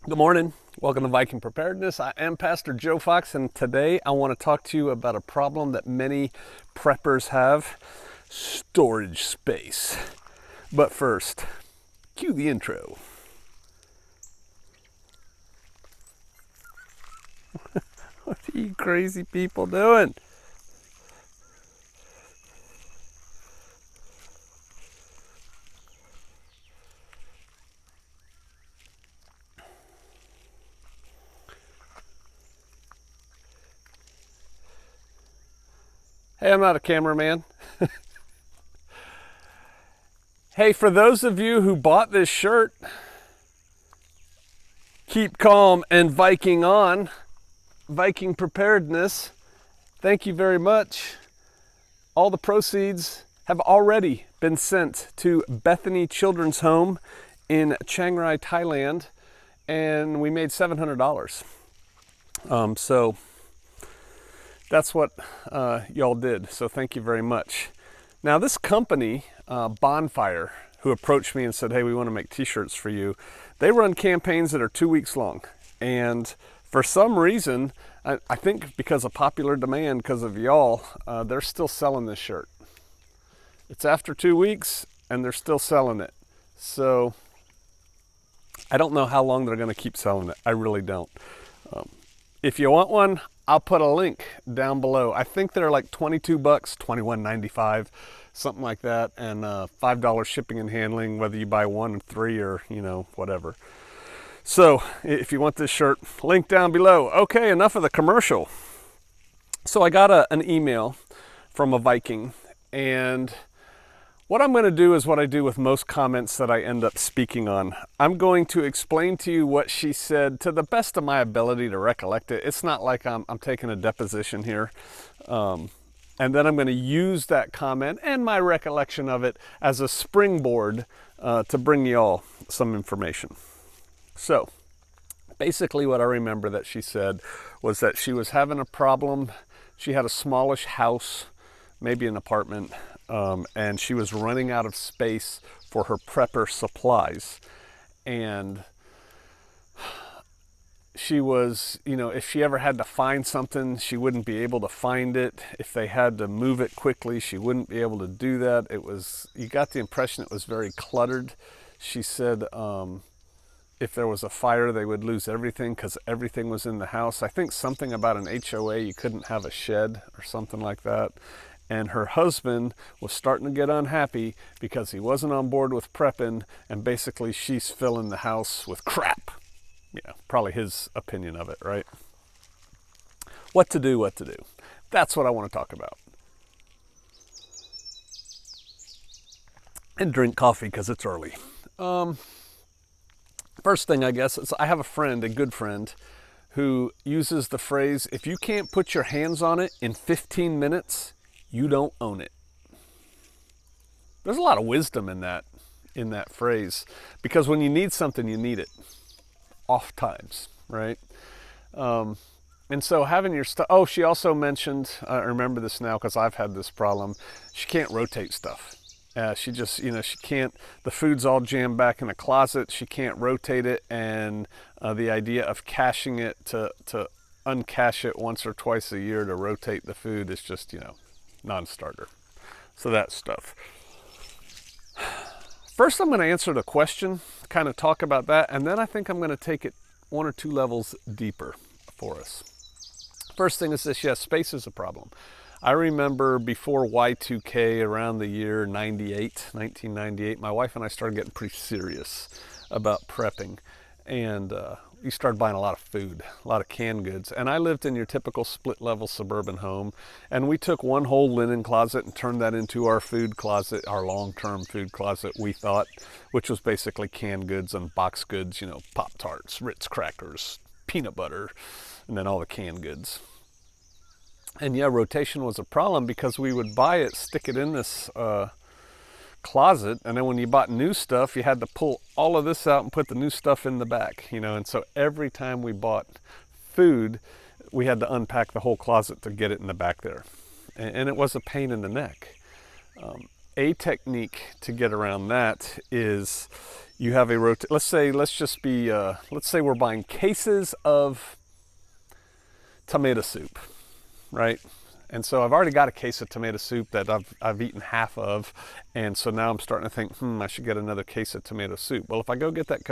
Good morning. Welcome to Viking Preparedness. I am Pastor Joe Fox, and today I want to talk to you about a problem that many preppers have: storage space. But first, cue the intro. What are you crazy people doing? Hey, I'm not a cameraman. Hey, for those of you who bought this shirt, keep calm and Viking on. Viking Preparedness. Thank you very much. All the proceeds have already been sent to Bethany Children's Home in Chiang Rai, Thailand, and we made $700. So that's what y'all did. So thank you very much. Now this company, Bonfire, who approached me and said, hey, we want to make t-shirts for you. They run campaigns that are 2 weeks long. And for some reason, I think because of popular demand, because of y'all, they're still selling this shirt. It's after 2 weeks and they're still selling it. So I don't know how long they're going to keep selling it. I really don't. If you want one, I'll put a link down below. I think they're like 22 bucks, $21.95, something like that, and $5 shipping and handling, whether you buy one or three or, whatever. So if you want this shirt, link down below. Okay, enough of the commercial. So I got an email from a Viking, and what I'm going to do is what I do with most comments that I end up speaking on. I'm going to explain to you what she said to the best of my ability to recollect it. It's not like I'm taking a deposition here. And then I'm going to use that comment and my recollection of it as a springboard to bring you all some information. So basically what I remember that she said was that she was having a problem. She had a smallish house, maybe an apartment, and she was running out of space for her prepper supplies. And she was, if she ever had to find something, she wouldn't be able to find it. If they had to move it quickly, she wouldn't be able to do that. You got the impression it was very cluttered. She said if there was a fire, they would lose everything because everything was in the house. I think something about an HOA, you couldn't have a shed or something like that. And her husband was starting to get unhappy because he wasn't on board with prepping, and basically she's filling the house with crap. Probably his opinion of it, right? What to do. That's what I want to talk about. And drink coffee because it's early. First thing, I guess, is I have a good friend, who uses the phrase, if you can't put your hands on it in 15 minutes, you don't own it. There's a lot of wisdom in that phrase, because when you need something, you need it. Oft times, right? And so having your stuff. Oh, she also mentioned, I remember this now because I've had this problem, she can't rotate stuff. She just, she can't, the food's all jammed back in a closet, she can't rotate it, and the idea of caching it to uncache it once or twice a year to rotate the food is just, non-starter. So that stuff. First, I'm going to answer the question, kind of talk about that, and then I think I'm going to take it 1 or 2 levels deeper for us. First thing is this: yes, space is a problem. I remember before Y2K, around the year 1998, my wife and I started getting pretty serious about prepping, and we started buying a lot of food, a lot of canned goods. And I lived in your typical split-level suburban home, and we took one whole linen closet and turned that into our food closet, our long-term food closet, we thought, which was basically canned goods and box goods, Pop-Tarts, Ritz crackers, peanut butter, and then all the canned goods. And yeah, rotation was a problem because we would buy it, stick it in this closet, and then when you bought new stuff, you had to pull all of this out and put the new stuff in the back, and so every time we bought food, we had to unpack the whole closet to get it in the back there, and it was a pain in the neck. A technique to get around that is you have a let's say we're buying cases of tomato soup, right? And so I've already got a case of tomato soup that I've eaten half of, and so now I'm starting to think, I should get another case of tomato soup. Well, if I go get that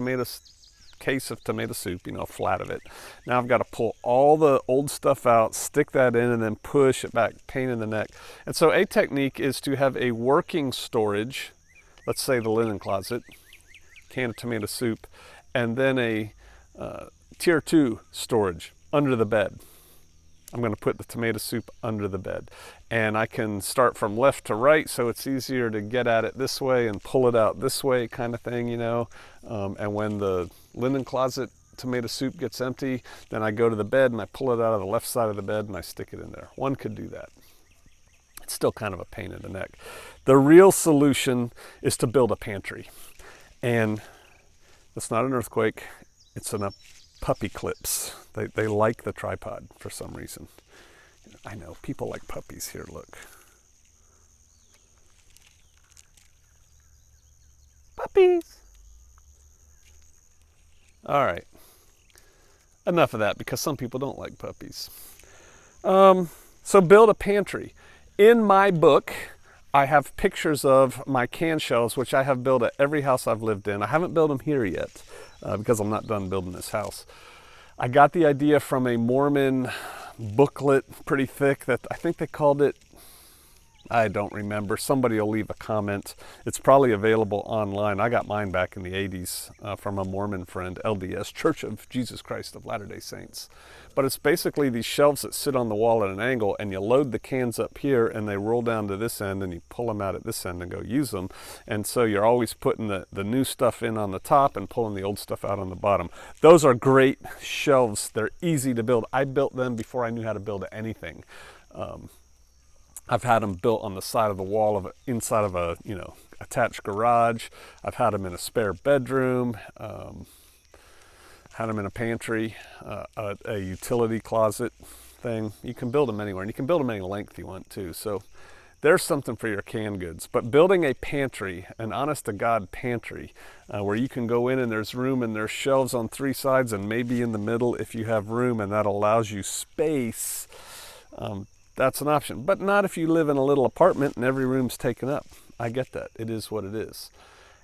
case of tomato soup, a flat of it, now I've got to pull all the old stuff out, stick that in, and then push it back, pain in the neck. And so a technique is to have a working storage, let's say the linen closet, can of tomato soup, and then a tier 2 storage under the bed. I'm going to put the tomato soup under the bed, and I can start from left to right, so it's easier to get at it this way and pull it out this way, kind of thing, and when the linen closet tomato soup gets empty, then I go to the bed and I pull it out of the left side of the bed and I stick it in there. One could do that. It's still kind of a pain in the neck. The real solution is to build a pantry, and it's not an earthquake, it's enough puppy clips. They like the tripod for some reason. I know, people like puppies. Here, look. Puppies! All right. Enough of that, because some people don't like puppies. So build a pantry. In my book, I have pictures of my can shelves, which I have built at every house I've lived in. I haven't built them here yet because I'm not done building this house. I got the idea from a Mormon booklet, pretty thick, that I think they called it, I don't remember. Somebody will leave a comment. It's probably available online. I got mine back in the 80s from a Mormon friend, LDS, Church of Jesus Christ of Latter-day Saints. But it's basically these shelves that sit on the wall at an angle, and you load the cans up here and they roll down to this end, and you pull them out at this end and go use them. And so you're always putting the new stuff in on the top and pulling the old stuff out on the bottom. Those are great shelves. They're easy to build. I built them before I knew how to build anything. I've had them built on the side of the wall inside of a attached garage. I've had them in a spare bedroom. Had them in a pantry, a utility closet thing. You can build them anywhere, and you can build them any length you want too. So there's something for your canned goods. But building a pantry, an honest-to-God pantry, where you can go in and there's room and there's shelves on 3 sides and maybe in the middle if you have room, and that allows you space, that's an option. But not if you live in a little apartment and every room's taken up. I get that. It is what it is.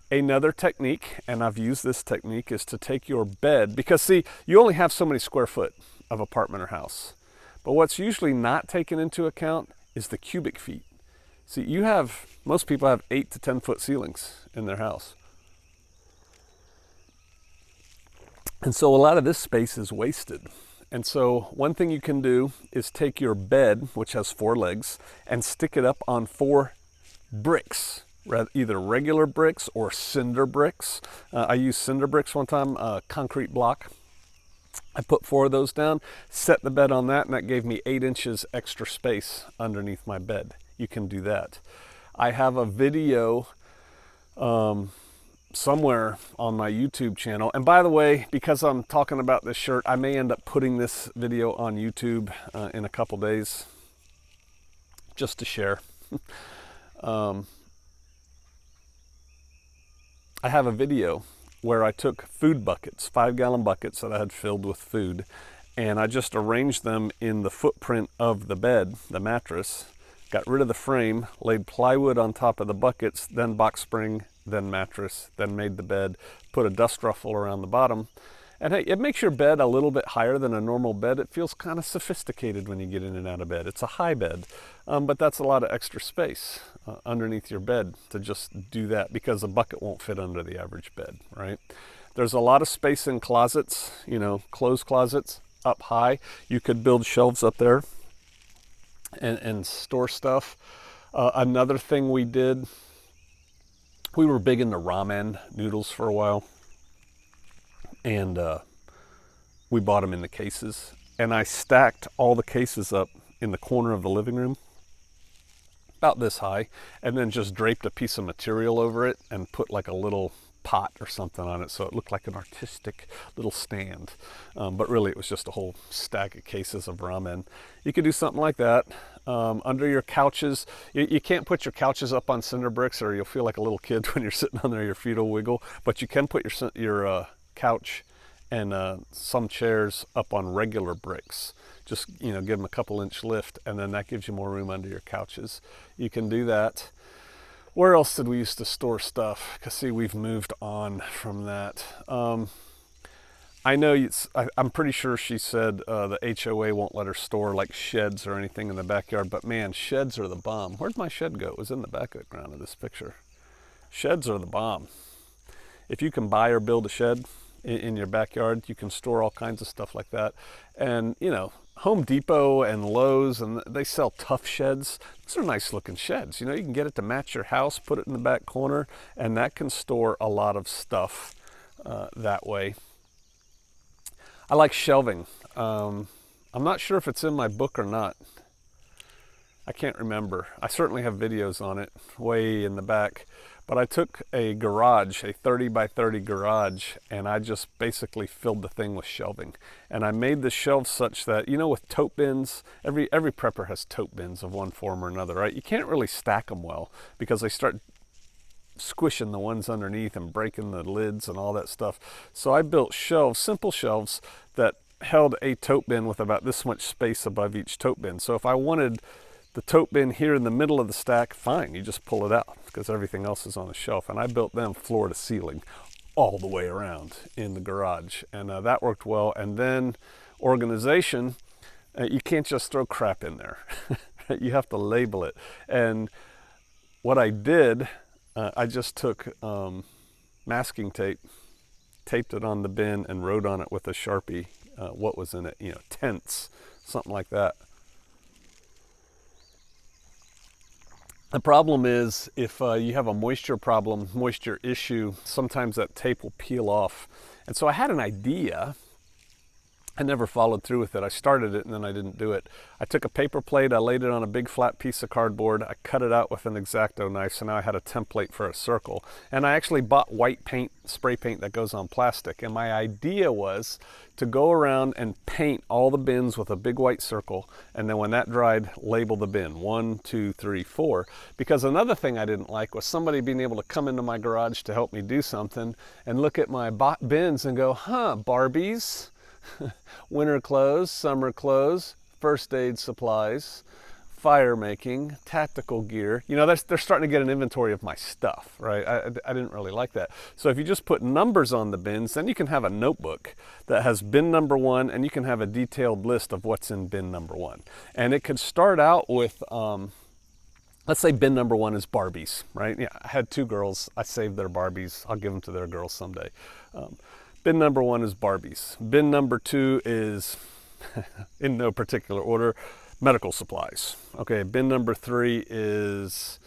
Another technique, and I've used this technique, is to take your bed, because see, you only have so many square foot of apartment or house. But what's usually not taken into account is the cubic feet. See, most people have 8 to 10 foot ceilings in their house. And so a lot of this space is wasted. And so one thing you can do is take your bed, which has 4 legs, and stick it up on 4 bricks. Either regular bricks or cinder bricks. I used cinder bricks one time, a concrete block. I put 4 of those down, set the bed on that, and that gave me 8 inches extra space underneath my bed. You can do that. I have a video somewhere on my YouTube channel. And by the way, because I'm talking about this shirt, I may end up putting this video on YouTube in a couple days, just to share. I have a video where I took food buckets, 5-gallon buckets that I had filled with food, and I just arranged them in the footprint of the bed, the mattress, got rid of the frame, laid plywood on top of the buckets, then box spring, then mattress, then made the bed, put a dust ruffle around the bottom. And hey, it makes your bed a little bit higher than a normal bed. It feels kind of sophisticated when you get in and out of bed. It's a high bed, but that's a lot of extra space underneath your bed to just do that, because a bucket won't fit under the average bed, right? There's a lot of space in closets, closed closets up high. You could build shelves up there and store stuff. Another thing we did, we were big into ramen noodles for a while. And we bought them in the cases, and I stacked all the cases up in the corner of the living room, about this high, and then just draped a piece of material over it and put like a little pot or something on it, so it looked like an artistic little stand. But really it was just a whole stack of cases of ramen. You could do something like that. under your couches. You can't put your couches up on cinder bricks or you'll feel like a little kid when you're sitting on there, your feet will wiggle. But you can put your couch and some chairs up on regular bricks. Just, you know, give them a couple inch lift, and then that gives you more room under your couches. You can do that. Where else did we used to store stuff? Because see, we've moved on from that. I know I'm pretty sure she said the HOA won't let her store like sheds or anything in the backyard, but man, sheds are the bomb. Where'd my shed go? It was in the background of this picture. Sheds are the bomb. If you can buy or build a shed in your backyard, you can store all kinds of stuff like that. And you know, Home Depot and Lowe's, and they sell tough sheds. These are nice looking sheds. You know, you can get it to match your house, put it in the back corner, and that can store a lot of stuff that way. I like shelving. I'm not sure if it's in my book or not. I can't remember. I certainly have videos on it way in the back. But I took a garage, a 30 by 30 garage, and I just basically filled the thing with shelving. And I made the shelves such that, you know, with tote bins, every prepper has tote bins of one form or another, right? You can't really stack them well because they start squishing the ones underneath and breaking the lids and all that stuff. So I built shelves, simple shelves that held a tote bin with about this much space above each tote bin. So if I wanted the tote bin here in the middle of the stack, fine, you just pull it out because everything else is on the shelf. And I built them floor to ceiling all the way around in the garage, and that worked well. And then organization, you can't just throw crap in there. You have to label it. And what I did, I just took masking tape, taped it on the bin, and wrote on it with a Sharpie what was in it, you know, tents, something like that. The problem is if you have a moisture problem, moisture issue, sometimes that tape will peel off. And so I had an idea. I never followed through with it. I started it and then I didn't do it. I took a paper plate, I laid it on a big flat piece of cardboard, I cut it out with an X-Acto knife, so now I had a template for a circle. And I actually bought white paint, spray paint that goes on plastic. And my idea was to go around and paint all the bins with a big white circle, and then when that dried, label the bin, 1, 2, 3, 4. Because another thing I didn't like was somebody being able to come into my garage to help me do something and look at my bins and go, huh, Barbies? Winter clothes, summer clothes, first aid supplies, fire making, tactical gear. You know, they're starting to get an inventory of my stuff, right? I didn't really like that. So if you just put numbers on the bins, then you can have a notebook that has bin number 1, and you can have a detailed list of what's in bin number 1. And it could start out with, let's say bin number 1 is Barbies, right? Yeah, I had 2 girls. I saved their Barbies. I'll give them to their girls someday. Bin number 1 is Barbies. Bin number 2 is, in no particular order, medical supplies. Okay, bin number 3 is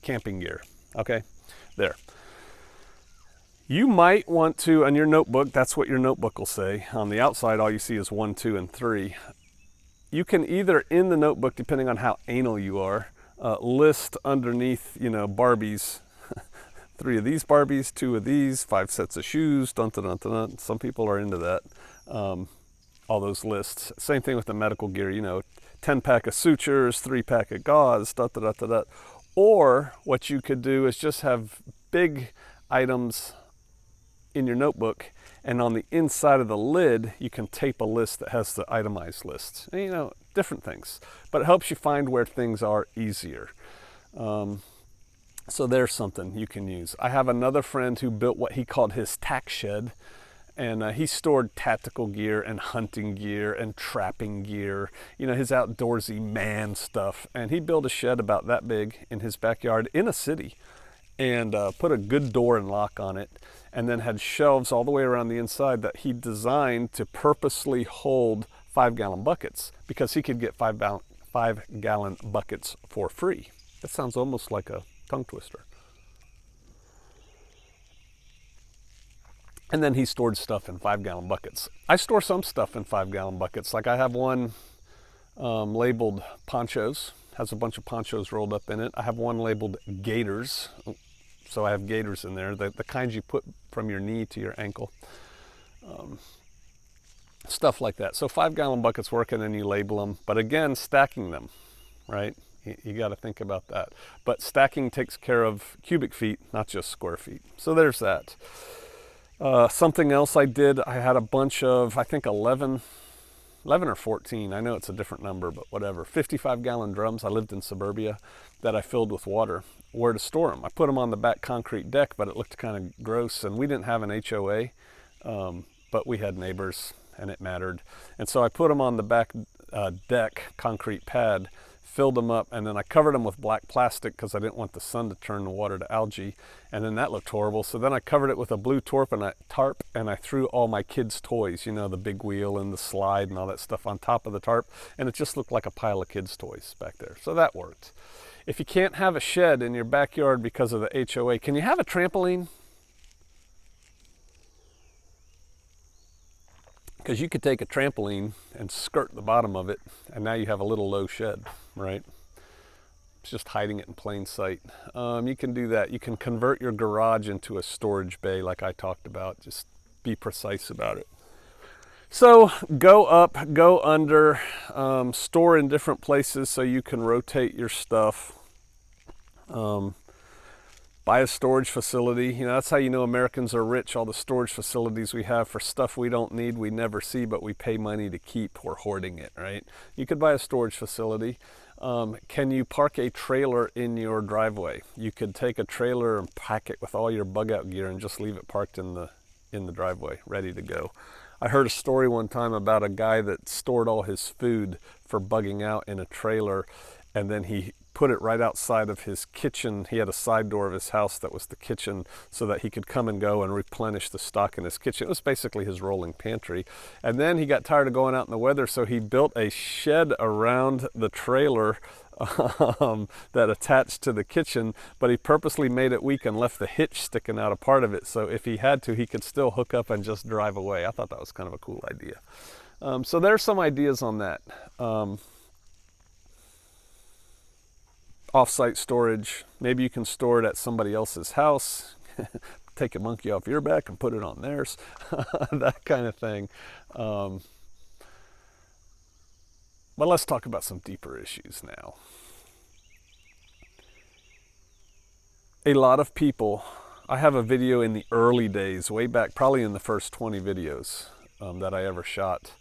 camping gear. Okay, there. You might want to, on your notebook, that's what your notebook will say. On the outside, all you see is 1, 2, and 3. You can either, in the notebook, depending on how anal you are, list underneath, you know, Barbies, 3 of these Barbies, 2 of these, 5 sets of shoes, dun, dun, dun, dun, dun. Some people are into that, all those lists. Same thing with the medical gear, you know, 10 pack of sutures, 3 pack of gauze, dun, dun, dun, dun, dun. Or what you could do is just have big items in your notebook, and on the inside of the lid, you can tape a list that has the itemized lists. And, you know, different things, but it helps you find where things are easier. So there's something you can use. I have another friend who built what he called his tack shed, and he stored tactical gear and hunting gear and trapping gear, you know, his outdoorsy man stuff. And he built a shed about that big in his backyard in a city, and put a good door and lock on it, and then had shelves all the way around the inside that he designed to purposely hold 5-gallon buckets, because he could get 5-gallon buckets for free. That sounds almost like a tongue twister. And then he stored stuff in 5-gallon buckets. I store some stuff in 5-gallon buckets. Like I have one labeled ponchos, has a bunch of ponchos rolled up in it. I have one labeled gaiters, so I have gaiters in there, the kinds you put from your knee to your ankle. stuff like that. So 5-gallon buckets work, and then you label them. But again, stacking them, right? You got to think about that. But stacking takes care of cubic feet, not just square feet. So there's that. Something else I did, I had a bunch of, I think 11 or 14, I know it's a different number, but whatever, 55-gallon drums. I lived in suburbia that I filled with water. Where to store them? I put them on the back concrete deck, but it looked kind of gross, and we didn't have an HOA, but we had neighbors, and it mattered. And so I put them on the back deck concrete pad, filled them up, and then I covered them with black plastic because I didn't want the sun to turn the water to algae, and then that looked horrible. So then I covered it with a blue tarp, and I threw all my kids' toys, you know, the big wheel and the slide and all that stuff on top of the tarp, and it just looked like a pile of kids' toys back there. So that worked. If you can't have a shed in your backyard because of the HOA, can you have a trampoline? Because you could take a trampoline and skirt the bottom of it, and now you have a little low shed, right? It's just hiding it in plain sight. You can do that. You can convert your garage into a storage bay like I talked about. Just be precise about it. So go up, go under, store in different places so you can rotate your stuff. Buy a storage facility. You know, that's how you know Americans are rich. All the storage facilities we have for stuff we don't need, we never see, but we pay money to keep. We're hoarding it, right? You could buy a storage facility. Can you park a trailer in your driveway? You could take a trailer and pack it with all your bug out gear and just leave it parked in the driveway, ready to go. I heard a story one time about a guy that stored all his food for bugging out in a trailer, and then he put it right outside of his kitchen. He had a side door of his house that was the kitchen so that he could come and go and replenish the stock in his kitchen. It was basically his rolling pantry. And then he got tired of going out in the weather, so he built a shed around the trailer that attached to the kitchen, but he purposely made it weak and left the hitch sticking out a part of it, so if he had to, he could still hook up and just drive away. I thought that was kind of a cool idea. So there's some ideas on that. Offsite storage, maybe you can store it at somebody else's house, take a monkey off your back and put it on theirs, that kind of thing. But let's talk about some deeper issues now. A lot of people, I have a video in the early days, way back, probably in the first 20 videos that I ever shot,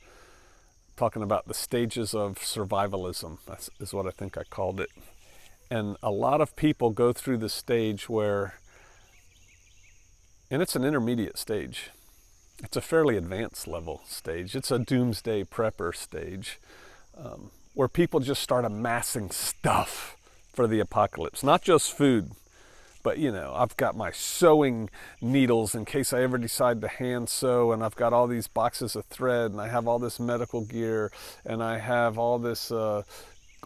talking about the stages of survivalism. That is what I think I called it. And a lot of people go through the stage where, and it's an intermediate stage. It's a fairly advanced level stage. It's a doomsday prepper stage where people just start amassing stuff for the apocalypse. Not just food, but you know, I've got my sewing needles in case I ever decide to hand sew, and I've got all these boxes of thread, and I have all this medical gear, and I have all this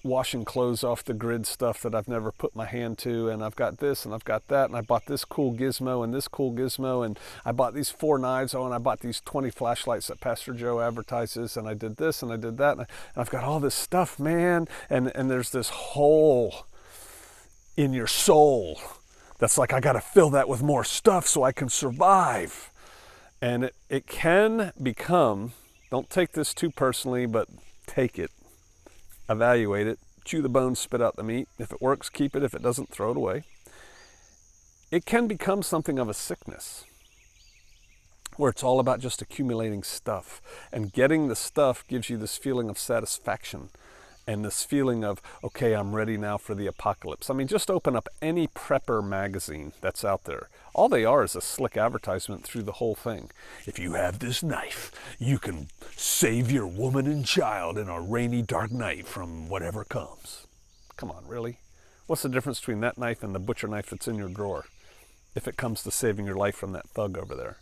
washing clothes off the grid stuff that I've never put my hand to, and I've got this and I've got that, and I bought this cool gizmo and this cool gizmo, and I bought these 4 knives, and I bought these 20 flashlights that Pastor Joe advertises, and I did this and I did that, and I've got all this stuff, man, and there's this hole in your soul that's like, I gotta fill that with more stuff so I can survive. And it can become, don't take this too personally, but take it, evaluate it, chew the bones, spit out the meat. If it works, keep it. If it doesn't, throw it away. It can become something of a sickness where it's all about just accumulating stuff, and getting the stuff gives you this feeling of satisfaction and this feeling of, okay, I'm ready now for the apocalypse. I mean, just open up any prepper magazine that's out there. All they are is a slick advertisement through the whole thing. If you have this knife, you can save your woman and child in a rainy, dark night from whatever comes. Come on, really? What's the difference between that knife and the butcher knife that's in your drawer, if it comes to saving your life from that thug over there?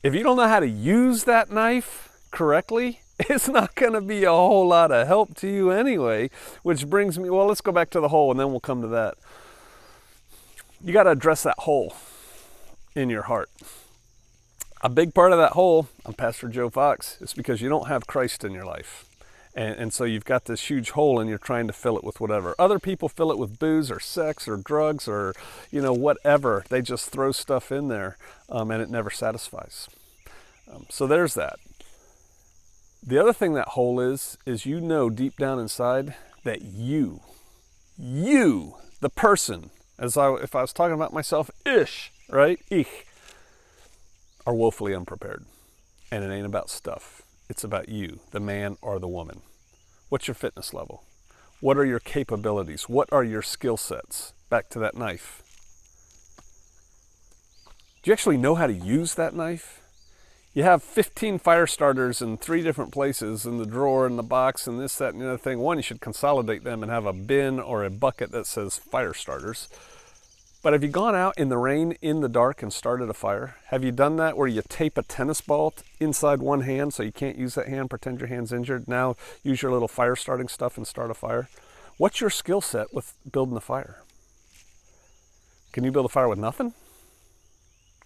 If you don't know how to use that knife correctly, it's not going to be a whole lot of help to you anyway, which brings me, well, let's go back to the hole and then we'll come to that. You got to address that hole in your heart. A big part of that hole, I'm Pastor Joe Fox, is because you don't have Christ in your life. And so you've got this huge hole and you're trying to fill it with whatever. Other people fill it with booze or sex or drugs or, you know, whatever. They just throw stuff in there and it never satisfies. So there's that. The other thing that hole is you know deep down inside that you, the person, if I was talking about myself, right? Ich, are woefully unprepared. And it ain't about stuff. It's about you, the man or the woman. What's your fitness level? What are your capabilities? What are your skill sets? Back to that knife. Do you actually know how to use that knife? You have 15 fire starters in 3 different places, in the drawer, in the box, and this, that, and the other thing. One, you should consolidate them and have a bin or a bucket that says fire starters. But have you gone out in the rain, in the dark, and started a fire? Have you done that where you tape a tennis ball inside one hand so you can't use that hand, pretend your hand's injured? Now use your little fire starting stuff and start a fire. What's your skill set with building a fire? Can you build a fire with nothing?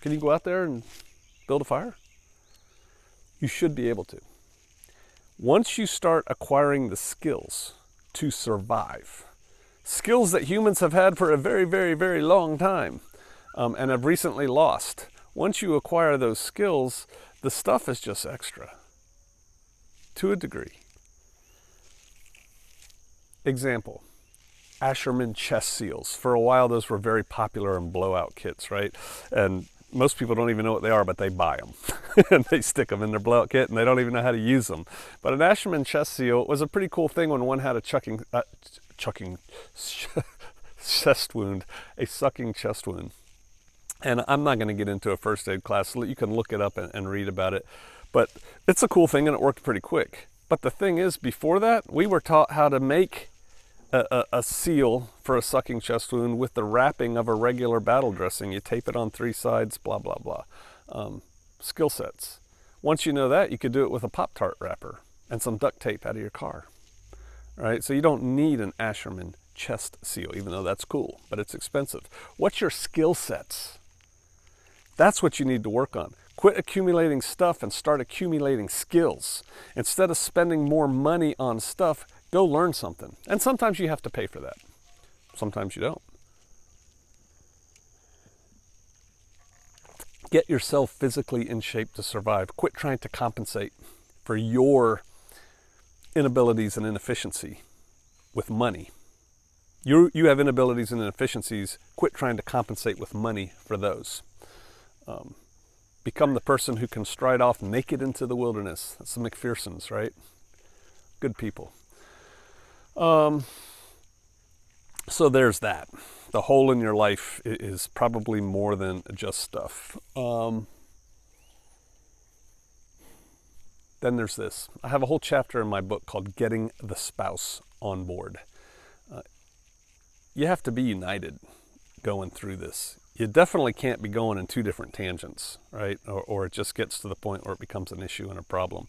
Can you go out there and build a fire? You should be able to. Once you start acquiring the skills to survive, skills that humans have had for a very, very, very long time and have recently lost. Once you acquire those skills, the stuff is just extra to a degree. Example, Asherman chest seals. For a while, those were very popular in blowout kits, right? And most people don't even know what they are, but they buy them. And they stick them in their blowout kit, and they don't even know how to use them. But an Asherman chest seal was a pretty cool thing when one had a sucking chest wound. And I'm not going to get into a first aid class. You can look it up and read about it. But it's a cool thing, and it worked pretty quick. But the thing is, before that, we were taught how to make a seal for a sucking chest wound with the wrapping of a regular battle dressing. You tape it on 3 sides, blah, blah, blah. Skill sets. Once you know that, you could do it with a Pop-Tart wrapper and some duct tape out of your car. Right? So you don't need an Asherman chest seal, even though that's cool, but it's expensive. What's your skill sets? That's what you need to work on. Quit accumulating stuff and start accumulating skills. Instead of spending more money on stuff, go learn something. And sometimes you have to pay for that. Sometimes you don't. Get yourself physically in shape to survive. Quit trying to compensate for your inabilities and inefficiency with money. You have inabilities and inefficiencies. Quit trying to compensate with money for those. Become the person who can stride off naked into the wilderness. That's the McPhersons, right? Good people. So there's that. The hole in your life is probably more than just stuff. Then there's this. I have a whole chapter in my book called Getting the Spouse on Board. You have to be united going through this. You definitely can't be going in 2 different tangents, right? Or it just gets to the point where it becomes an issue and a problem.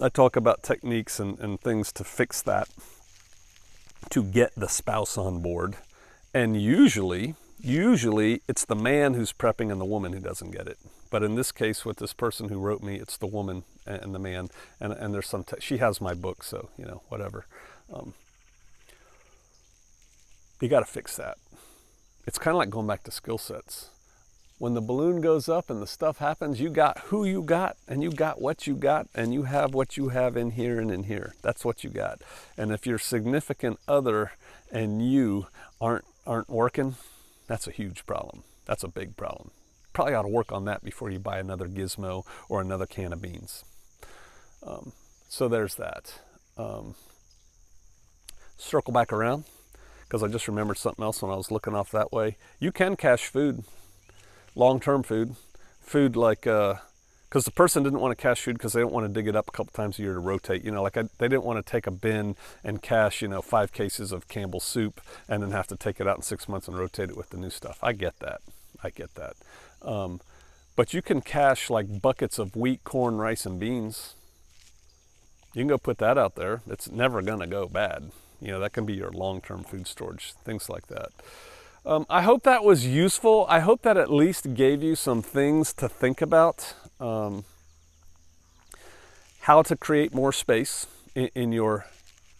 I talk about techniques and things to fix that, to get the spouse on board. And usually it's the man who's prepping and the woman who doesn't get it. But in this case, with this person who wrote me, it's the woman and the man. And there's some, she has my book, so, whatever. You got to fix that. It's kind of like going back to skill sets. When the balloon goes up and the stuff happens, you got who you got, and you got what you got, and you have what you have in here and in here. That's what you got. And if your significant other and you aren't working, that's a huge problem. That's a big problem. Probably ought to work on that before you buy another gizmo or another can of beans. So there's that. Circle back around, because I just remembered something else when I was looking off that way. You can cache food. Long-term food like, because the person didn't want to cache food because they don't want to dig it up a couple times a year to rotate. They didn't want to take a bin and cache, 5 cases of Campbell's soup and then have to take it out in 6 months and rotate it with the new stuff. I get that. But you can cache like buckets of wheat, corn, rice, and beans. You can go put that out there. It's never going to go bad. That can be your long-term food storage, things like that. I hope that was useful. I hope that at least gave you some things to think about. How to create more space in your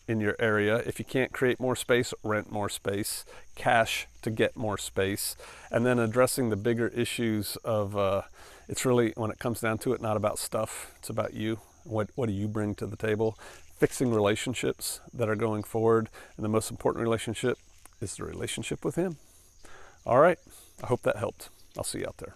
area. If you can't create more space, rent more space. Cash to get more space. And then addressing the bigger issues of, it's really, when it comes down to it, not about stuff. It's about you What do you bring to the table? Fixing relationships that are going forward, and the most important relationship is the relationship with Him. All right, I hope that helped. I'll see you out there.